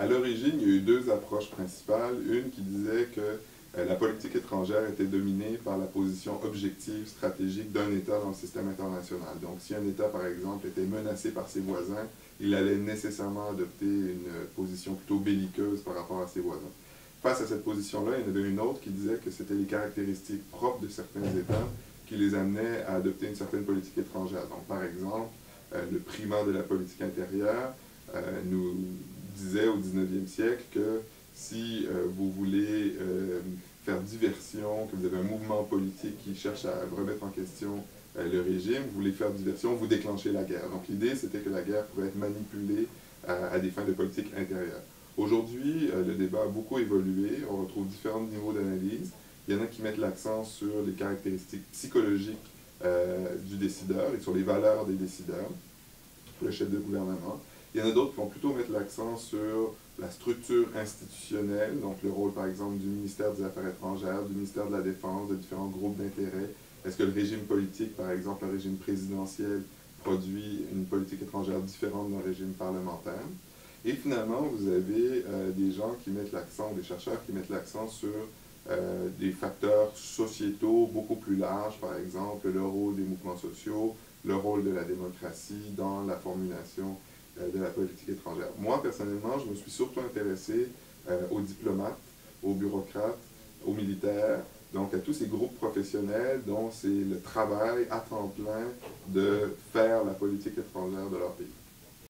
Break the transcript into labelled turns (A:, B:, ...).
A: À l'origine, il y a eu deux approches principales. Une qui disait que la politique étrangère était dominée par la position objective, stratégique d'un État dans le système international. Donc, si un État, par exemple, était menacé par ses voisins, il allait nécessairement adopter une position plutôt belliqueuse par rapport à ses voisins. Face à cette position-là, il y en avait une autre qui disait que c'était les caractéristiques propres de certains États qui les amenaient à adopter une certaine politique étrangère. Donc, par exemple, le primat de la politique intérieure nous disait au 19e siècle que si vous voulez faire diversion, que vous avez un mouvement politique qui cherche à remettre en question le régime, vous voulez faire diversion, vous déclenchez la guerre. Donc l'idée, c'était que la guerre pouvait être manipulée à des fins de politique intérieure. Aujourd'hui, le débat a beaucoup évolué, on retrouve différents niveaux d'analyse. Il y en a qui mettent l'accent sur les caractéristiques psychologiques du décideur et sur les valeurs des décideurs, le chef de gouvernement. Il y en a d'autres qui vont plutôt mettre l'accent sur la structure institutionnelle, donc le rôle par exemple du ministère des Affaires étrangères, du ministère de la Défense, de différents groupes d'intérêt. Est-ce que le régime politique, par exemple le régime présidentiel, produit une politique étrangère différente d'un régime parlementaire? Et finalement, vous avez des gens qui mettent l'accent, des chercheurs qui mettent l'accent sur des facteurs sociétaux beaucoup plus larges, par exemple le rôle des mouvements sociaux, le rôle de la démocratie dans la formulation de la politique étrangère. Moi, personnellement, je me suis surtout intéressé aux diplomates, aux bureaucrates, aux militaires, donc à tous ces groupes professionnels dont c'est le travail à temps plein de faire la politique étrangère de leur pays.